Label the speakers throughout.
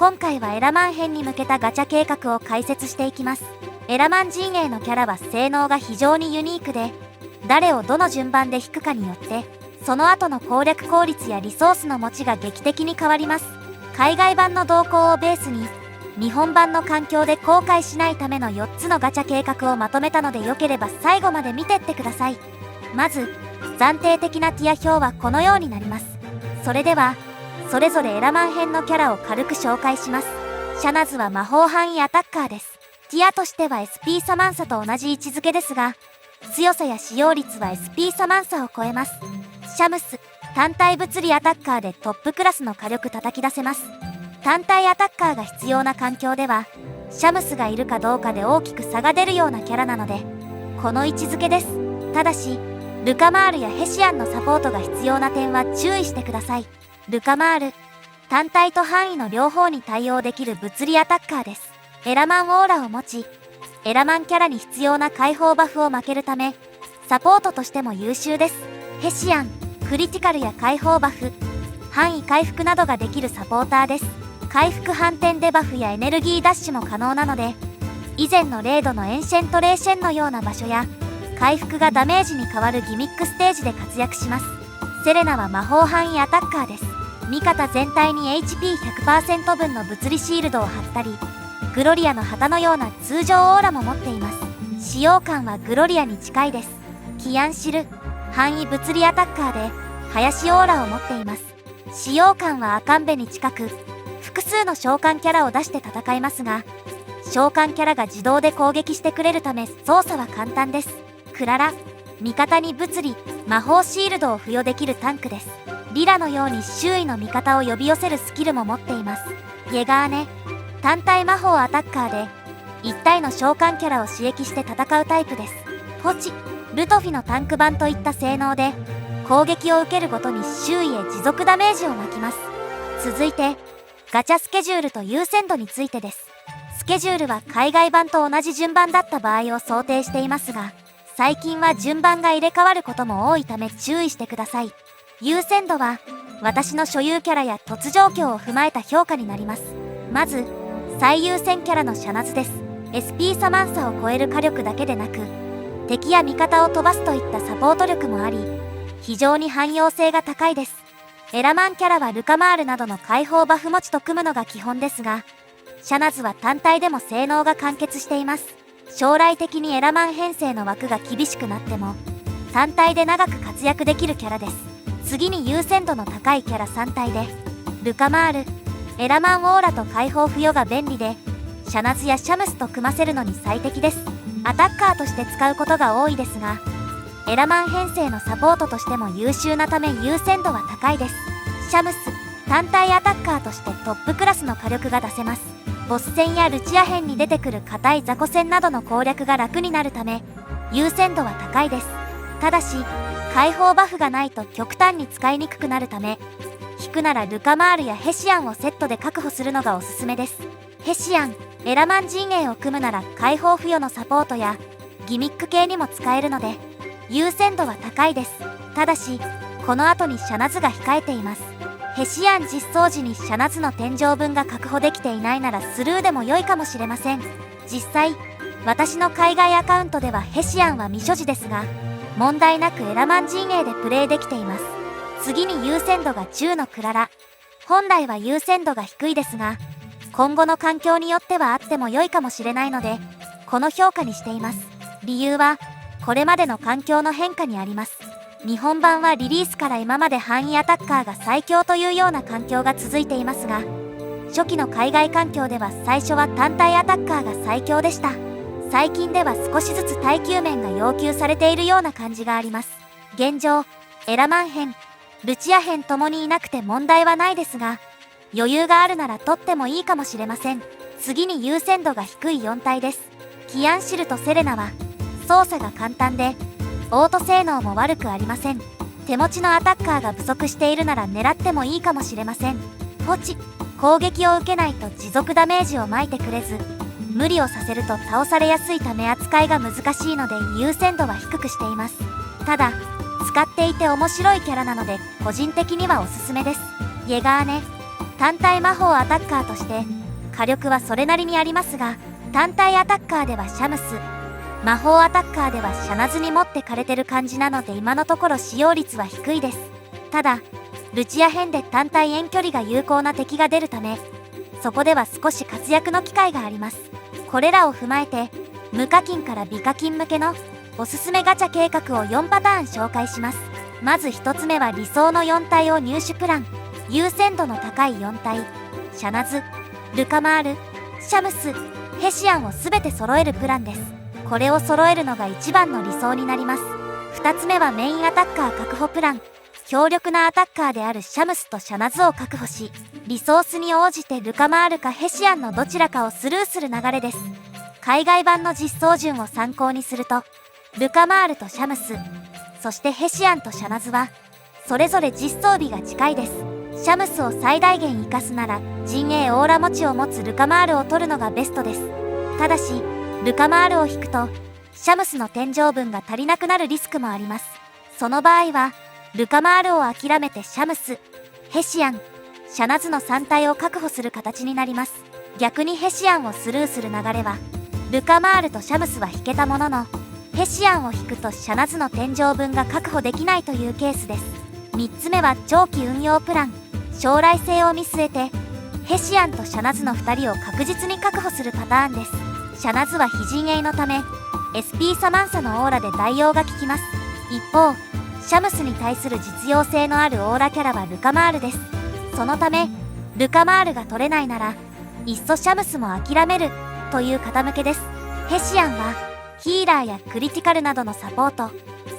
Speaker 1: 今回はエラマン編に向けたガチャ計画を解説していきます。エラマン陣営のキャラは性能が非常にユニークで、誰をどの順番で引くかによってその後の攻略効率やリソースの持ちが劇的に変わります。海外版の動向をベースに日本版の環境で後悔しないための4つのガチャ計画をまとめたので、よければ最後まで見てってください。まず暫定的なティア表はこのようになります。それではそれぞれエラマン編のキャラを軽く紹介します。シャナズは魔法範囲アタッカーです。ティアとしては SP サマンサと同じ位置づけですが、強さや使用率は SP サマンサを超えます。シャムス、単体物理アタッカーでトップクラスの火力叩き出せます。単体アタッカーが必要な環境ではシャムスがいるかどうかで大きく差が出るようなキャラなので、この位置づけです。ただしルカマールやヘシアンのサポートが必要な点は注意してください。ルカマール、単体と範囲の両方に対応できる物理アタッカーです。エラマンオーラを持ち、エラマンキャラに必要な解放バフを負けるためサポートとしても優秀です。ヘシアン、クリティカルや解放バフ、範囲回復などができるサポーターです。回復反転デバフやエネルギーダッシュも可能なので、以前のレイドのエンシェントレーシェンのような場所や回復がダメージに変わるギミックステージで活躍します。セレナは魔法範囲アタッカーです。味方全体に HP100% 分の物理シールドを貼ったり、グロリアの旗のような通常オーラも持っています。使用感はグロリアに近いです。キアンシル、範囲物理アタッカーで林オーラを持っています。使用感はアカンベに近く、複数の召喚キャラを出して戦いますが、召喚キャラが自動で攻撃してくれるため操作は簡単です。クララ、味方に物理、魔法シールドを付与できるタンクです。リラのように周囲の味方を呼び寄せるスキルも持っています。イェガーネ、単体魔法アタッカーで1体の召喚キャラを刺激して戦うタイプです。ポチ、ルトフィのタンク版といった性能で攻撃を受けるごとに周囲へ持続ダメージを巻きます。続いてガチャスケジュールと優先度についてです。スケジュールは海外版と同じ順番だった場合を想定していますが、最近は順番が入れ替わることも多いため注意してください。優先度は私の所有キャラや突状況を踏まえた評価になります。まず最優先キャラのシャナズです。 SP サマンサを超える火力だけでなく、敵や味方を飛ばすといったサポート力もあり、非常に汎用性が高いです。エラマンキャラはルカマールなどの解放バフ持ちと組むのが基本ですが、シャナズは単体でも性能が完結しています。将来的にエラマン編成の枠が厳しくなっても単体で長く活躍できるキャラです。次に優先度の高いキャラ3体で、ルカマール、エラマンオーラと解放付与が便利で、シャナズやシャムスと組ませるのに最適です。アタッカーとして使うことが多いですが、エラマン編成のサポートとしても優秀なため優先度は高いです。シャムス、単体アタッカーとしてトップクラスの火力が出せます。ボス戦やルチア編に出てくる硬い雑魚戦などの攻略が楽になるため優先度は高いです。ただし解放バフがないと極端に使いにくくなるため、引くならルカマールやヘシアンをセットで確保するのがおすすめです。ヘシアン、エラマン陣営を組むなら解放付与のサポートやギミック系にも使えるので優先度は高いです。ただしこの後にシャナズが控えています。ヘシアン実装時にシャナズの天井分が確保できていないならスルーでも良いかもしれません。実際私の海外アカウントではヘシアンは未所持ですが、問題なくエラマン陣営でプレイできています。次に優先度が10のクララ。本来は優先度が低いですが、今後の環境によってはあっても良いかもしれないのでこの評価にしています。理由はこれまでの環境の変化にあります。日本版はリリースから今まで範囲アタッカーが最強というような環境が続いていますが、初期の海外環境では最初は単体アタッカーが最強でした。最近では少しずつ耐久面が要求されているような感じがあります。現状エラマン編、ルチア編ともにいなくて問題はないですが、余裕があるなら取ってもいいかもしれません。次に優先度が低い4体です。キアンシルとセレナは操作が簡単でオート性能も悪くありません。手持ちのアタッカーが不足しているなら狙ってもいいかもしれません。ポチ、攻撃を受けないと持続ダメージを巻いてくれず、無理をさせると倒されやすいため扱いが難しいので優先度は低くしています。ただ使っていて面白いキャラなので個人的にはおすすめです。イェガーネ、単体魔法アタッカーとして火力はそれなりにありますが、単体アタッカーではシャムス、魔法アタッカーではシャナズに持ってかれてる感じなので今のところ使用率は低いです。ただルチア編で単体遠距離が有効な敵が出るため、そこでは少し活躍の機会があります。これらを踏まえて無課金から美課金向けのおすすめガチャ計画を4パターン紹介します。まず1つ目は理想の4体を入手プラン。優先度の高い4体、シャナズ、ルカマール、シャムス、ヘシアンを全て揃えるプランです。これを揃えるのが一番の理想になります。2つ目はメインアタッカー確保プラン。強力なアタッカーであるシャムスとシャナズを確保し、リソースに応じてルカマールかヘシアンのどちらかをスルーする流れです。海外版の実装順を参考にすると、ルカマールとシャムス、そしてヘシアンとシャナズはそれぞれ実装日が近いです。シャムスを最大限活かすなら陣営オーラ持ちを持つルカマールを取るのがベストです。ただしルカマールを引くとシャムスの天井分が足りなくなるリスクもあります。その場合はルカマールを諦めてシャムス、ヘシアン、シャナズの3体を確保する形になります。逆にヘシアンをスルーする流れはルカマールとシャムスは引けたものの、ヘシアンを引くとシャナズの天井分が確保できないというケースです。3つ目は長期運用プラン。将来性を見据えてヘシアンとシャナズの2人を確実に確保するパターンです。シャナズは非陣営のため SP サマンサのオーラで代用が効きます。一方シャムスに対する実用性のあるオーラキャラはルカマールです。そのためルカマールが取れないならいっそシャムスも諦めるという傾けです。ヘシアンはヒーラーやクリティカルなどのサポート、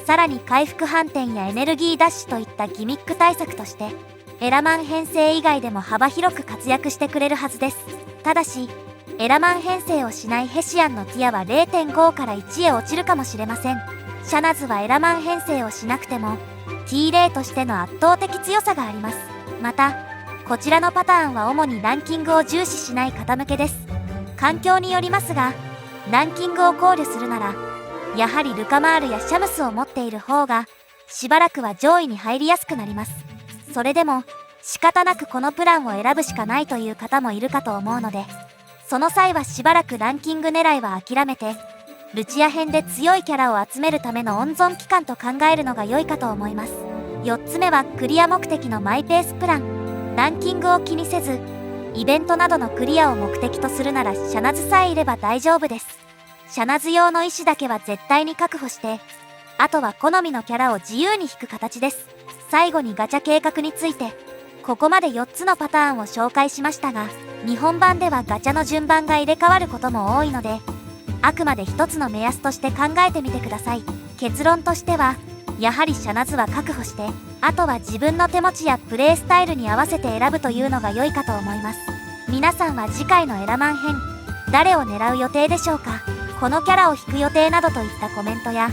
Speaker 1: さらに回復反転やエネルギーダッシュといったギミック対策としてエラマン編成以外でも幅広く活躍してくれるはずです。ただしエラマン編成をしないヘシアンのティアは 0.5 から1へ落ちるかもしれません。シャナズはエラマン編成をしなくても T レイとしての圧倒的強さがあります。またこちらのパターンは主にランキングを重視しない傾けです。環境によりますがランキングを考慮するならやはりルカマールやシャムスを持っている方がしばらくは上位に入りやすくなります。それでも仕方なくこのプランを選ぶしかないという方もいるかと思うので、その際はしばらくランキング狙いは諦めてルチア編で強いキャラを集めるための温存期間と考えるのが良いかと思います。4つ目はクリア目的のマイペースプラン。ランキングを気にせずイベントなどのクリアを目的とするならシャナズさえいれば大丈夫です。シャナズ用の石だけは絶対に確保して、あとは好みのキャラを自由に引く形です。最後にガチャ計画について、ここまで4つのパターンを紹介しましたが、日本版ではガチャの順番が入れ替わることも多いので、あくまで一つの目安として考えてみてください。結論としては、やはりシャナズは確保して、あとは自分の手持ちやプレイスタイルに合わせて選ぶというのが良いかと思います。皆さんは次回のエラマン編、誰を狙う予定でしょうか？このキャラを引く予定などといったコメントや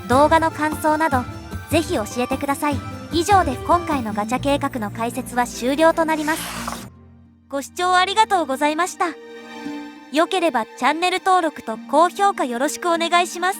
Speaker 1: 動画の感想などぜひ教えてください。以上で今回のガチャ計画の解説は終了となります。ご視聴ありがとうございました。良ければチャンネル登録と高評価よろしくお願いします。